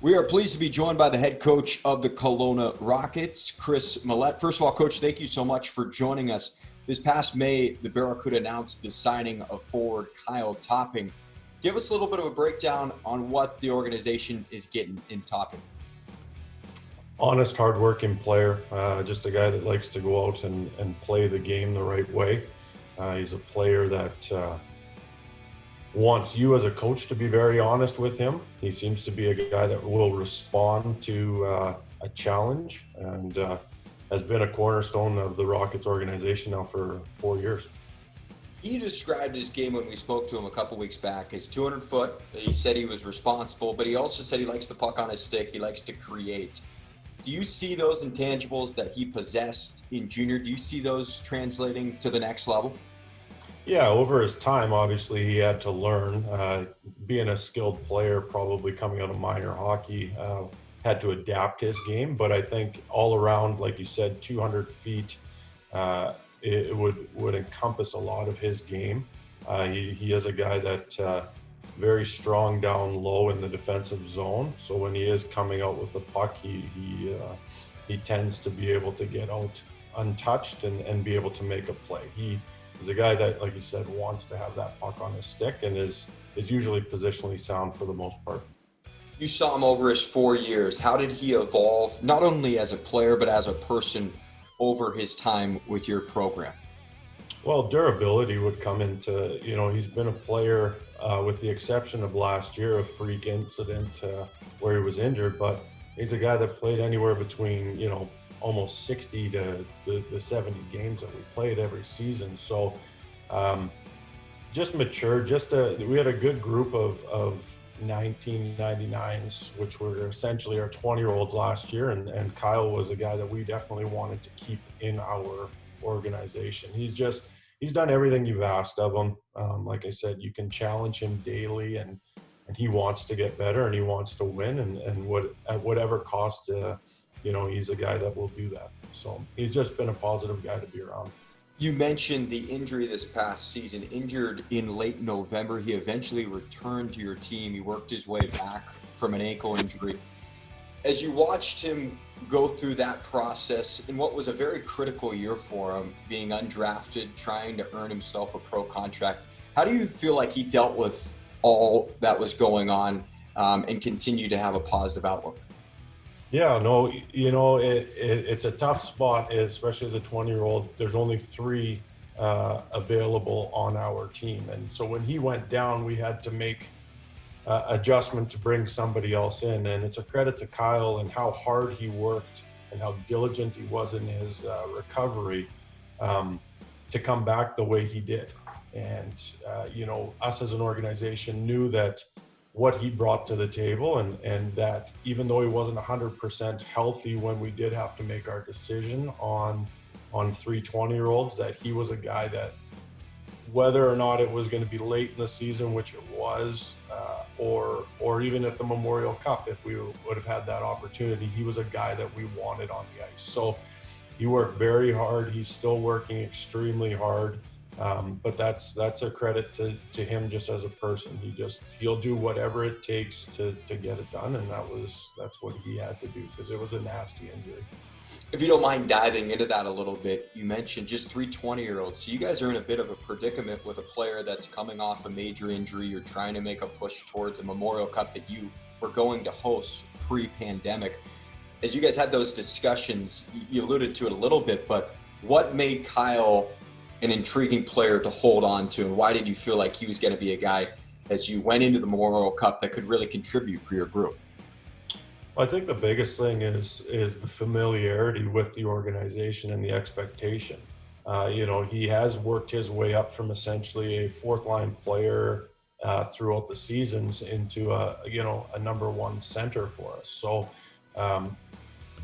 We are pleased to be joined by the head coach of the Kelowna Rockets, Kris Mallette. First of all, Coach, thank you so much for joining us. This past May, the Barracuda announced the signing of forward Kyle Topping. Give us a little bit of a breakdown on what the organization is getting in Topping. Honest, hardworking player, just a guy that likes to go out and play the game the right way. He's a player that wants you as a coach to be very honest with him. He seems to be a guy that will respond to a challenge and has been a cornerstone of the Rockets organization now for 4 years. He described his game when we spoke to him a couple weeks back as 200 foot. He said he was responsible, but he also said he likes the puck on his stick. He likes to create. Do you see those intangibles that he possessed in junior? Do you see those translating to the next level? Yeah, over his time, obviously, he had to learn. Being a skilled player, probably coming out of minor hockey, had to adapt his game. But I think all around, like you said, 200 feet, it would encompass a lot of his game. He is a guy that very strong down low in the defensive zone. So when he is coming out with the puck, he tends to be able to get out untouched and be able to make a play. He's a guy that, like you said, wants to have that puck on his stick and is usually positionally sound for the most part. You saw him over his 4 years. How did he evolve, not only as a player, but as a person over his time with your program? Well, durability would come into, he's been a player with the exception of last year, a freak incident where he was injured, but he's a guy that played anywhere between, almost 60 to the 70 games that we played every season. So just mature, we had a good group of 1999s, which were essentially our 20-year-olds last year. And Kyle was a guy that we definitely wanted to keep in our organization. He's done everything you've asked of him. Like I said, you can challenge him daily and he wants to get better and he wants to win and at whatever cost, he's a guy that will do that. So he's just been a positive guy to be around. You mentioned the injury this past season. Injured in late November, he eventually returned to your team. He worked his way back from an ankle injury. As you watched him go through that process in what was a very critical year for him, being undrafted, trying to earn himself a pro contract, how do you feel like he dealt with all that was going on and continue to have a positive outlook? Yeah, no, it's a tough spot, especially as a 20-year-old. There's only 3 available on our team. And so when he went down, we had to make adjustment to bring somebody else in. And it's a credit to Kyle and how hard he worked and how diligent he was in his recovery to come back the way he did. And, us as an organization knew that what he brought to the table and that even though he wasn't 100% healthy when we did have to make our decision on 3 20-year-olds, that he was a guy that whether or not it was going to be late in the season, which it was, or even at the Memorial Cup, if we would have had that opportunity, he was a guy that we wanted on the ice. So he worked very hard. He's still working extremely hard. But that's a credit to him just as a person. He'll do whatever it takes to get it done, and that's what he had to do because it was a nasty injury. If you don't mind diving into that a little bit, you mentioned just 3 20-year-olds. So you guys are in a bit of a predicament with a player that's coming off a major injury. You're trying to make a push towards a Memorial Cup that you were going to host pre-pandemic. As you guys had those discussions, you alluded to it a little bit, but what made Kyle an intriguing player to hold on to, and why did you feel like he was going to be a guy as you went into the Memorial Cup that could really contribute for your group? Well, I think the biggest thing is the familiarity with the organization and the expectation. He has worked his way up from essentially a 4th-line player throughout the seasons into a number 1 center for us. So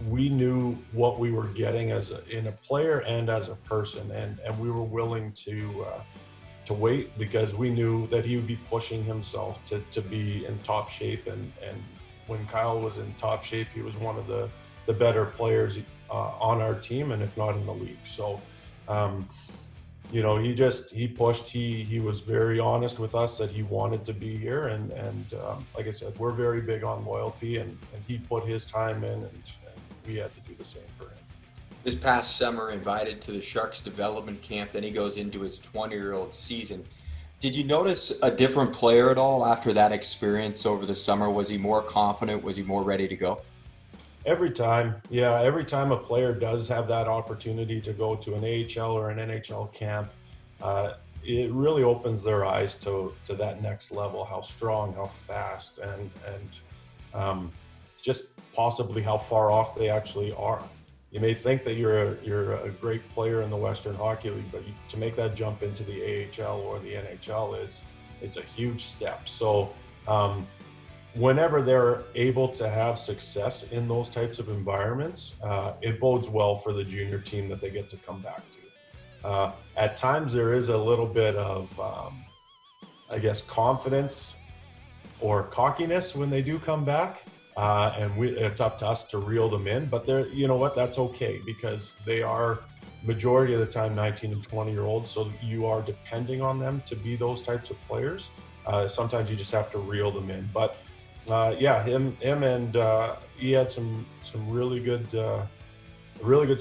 we knew what we were getting in a player and as a person, and we were willing to wait because we knew that he would be pushing himself to be in top shape. And when Kyle was in top shape, he was one of the better players on our team, and if not in the league. So he pushed. He was very honest with us that he wanted to be here, and like I said, we're very big on loyalty, and he put his time in, and we had to do the same for him. This past summer, invited to the Sharks development camp, then he goes into his 20-year-old season. Did you notice a different player at all after that experience over the summer? Was he more confident? Was he more ready to go? Every time a player does have that opportunity to go to an AHL or an NHL camp, it really opens their eyes to that next level, how strong, how fast, and just possibly how far off they actually are. You may think that you're a great player in the Western Hockey League, but to make that jump into the AHL or the NHL it's a huge step. So whenever they're able to have success in those types of environments, it bodes well for the junior team that they get to come back to. At times there is a little bit of, I guess, confidence or cockiness when they do come back. And it's up to us to reel them in, but you know what, that's okay, because they are majority of the time 19 and 20-year-olds, so you are depending on them to be those types of players. Sometimes you just have to reel them in, but him and he had some really good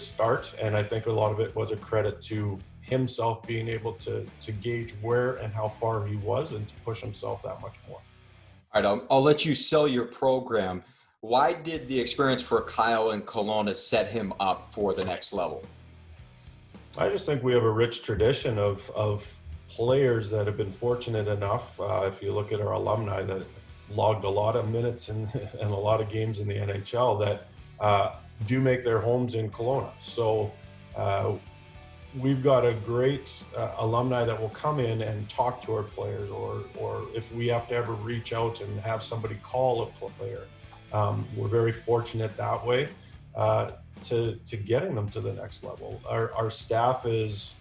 start, and I think a lot of it was a credit to himself being able to gauge where and how far he was and to push himself that much more. All right, I'll let you sell your program. Why did the experience for Kyle in Kelowna set him up for the next level? I just think we have a rich tradition of players that have been fortunate enough. If you look at our alumni that logged a lot of minutes and a lot of games in the NHL, that do make their homes in Kelowna. So we've got a great alumni that will come in and talk to our players, or if we have to ever reach out and have somebody call a player, we're very fortunate that way to getting them to the next level. Our staff is,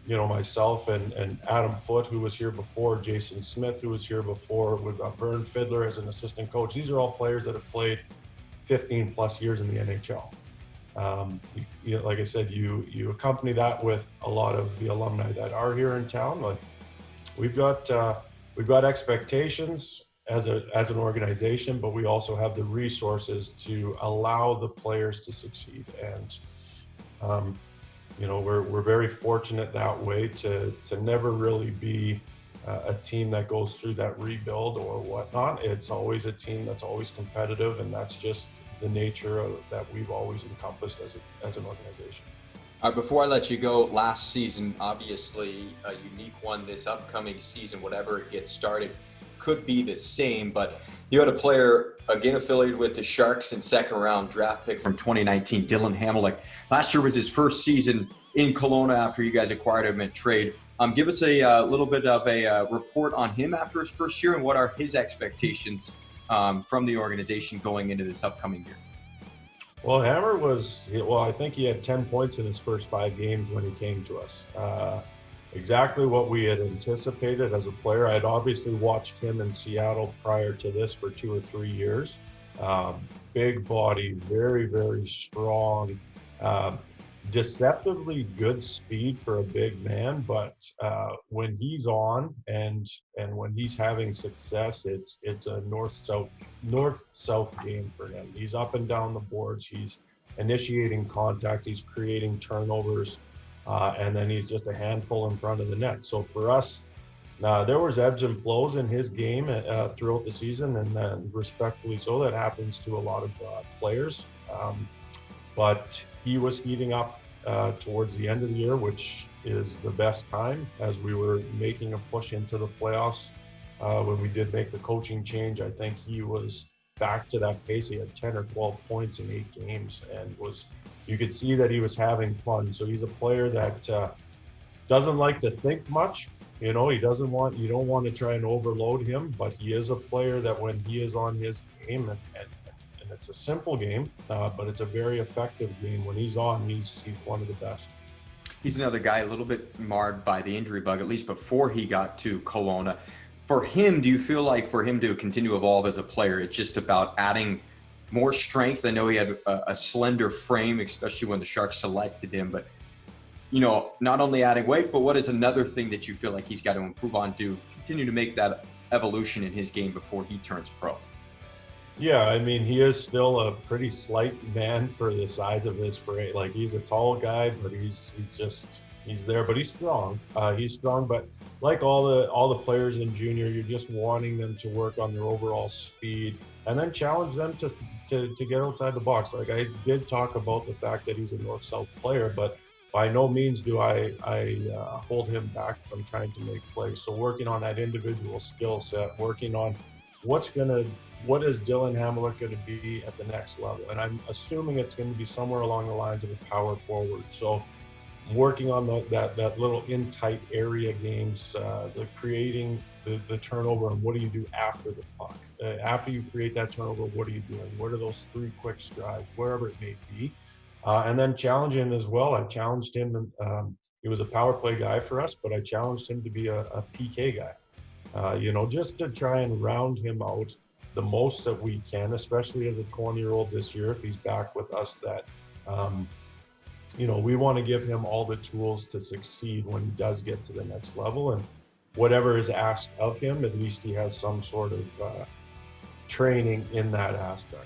myself and Adam Foote, who was here before, Jason Smith, who was here before, we've got Vern Fiddler as an assistant coach. These are all players that have played 15 plus years in the NHL. Like I said, you accompany that with a lot of the alumni that are here in town. Like we've got expectations as an organization, but we also have the resources to allow the players to succeed. And we're very fortunate that way to never really be a team that goes through that rebuild or whatnot. It's always a team that's always competitive, and that's just the nature of that we've always encompassed as an organization. Before I let you go, last season, obviously a unique one. This upcoming season, whatever it gets started, could be the same, but you had a player, again affiliated with the Sharks, and second round draft pick from 2019, Dillon Hamaliuk. Last year was his first season in Kelowna after you guys acquired him in trade. Give us a little bit of a report on him after his first year, and what are his expectations from the organization going into this upcoming year? Well, Hammer I think he had 10 points in his first 5 games when he came to us. Exactly what we had anticipated as a player. I had obviously watched him in Seattle prior to this for 2 or 3 years. Big body, very, very strong, deceptively good speed for a big man, but when he's on and when he's having success, it's a north-south game for him. He's up and down the boards, he's initiating contact, he's creating turnovers, and then he's just a handful in front of the net. So for us, there was ebbs and flows in his game throughout the season, and then respectfully so, that happens to a lot of players. But he was heating up towards the end of the year, which is the best time as we were making a push into the playoffs. When we did make the coaching change, I think he was back to that pace. He had 10 or 12 points in 8 games, and you could see that he was having fun. So he's a player that doesn't like to think much. You don't want to try and overload him, but he is a player that when he is on his game, and it's a simple game, but it's a very effective game. When he's on, he's one of the best. He's another guy a little bit marred by the injury bug, at least before he got to Kelowna. For him, do you feel like for him to continue to evolve as a player, it's just about adding more strength? I know he had a slender frame, especially when the Sharks selected him, but not only adding weight, but what is another thing that you feel like he's got to improve on to continue to make that evolution in his game before he turns pro? Yeah, I mean, he is still a pretty slight man for the size of his frame. Like, he's a tall guy, but he's there, but he's strong. He's strong, but like all the players in junior, you're just wanting them to work on their overall speed and then challenge them to get outside the box. Like, I did talk about the fact that he's a north-south player, but by no means do I hold him back from trying to make plays. So working on that individual skill set, working on what is Dillon Hamaliuk going to be at the next level? And I'm assuming it's going to be somewhere along the lines of a power forward. So working on that little in tight area games, the creating the turnover, and what do you do after the puck? After you create that turnover, what are you doing? What are those 3 quick strides, wherever it may be? And then challenging as well. I challenged him. He was a power play guy for us, but I challenged him to be a PK guy. Just to try and round him out the most that we can, especially as a 20-year-old this year, if he's back with us, that, we want to give him all the tools to succeed when he does get to the next level. And whatever is asked of him, at least he has some sort of training in that aspect.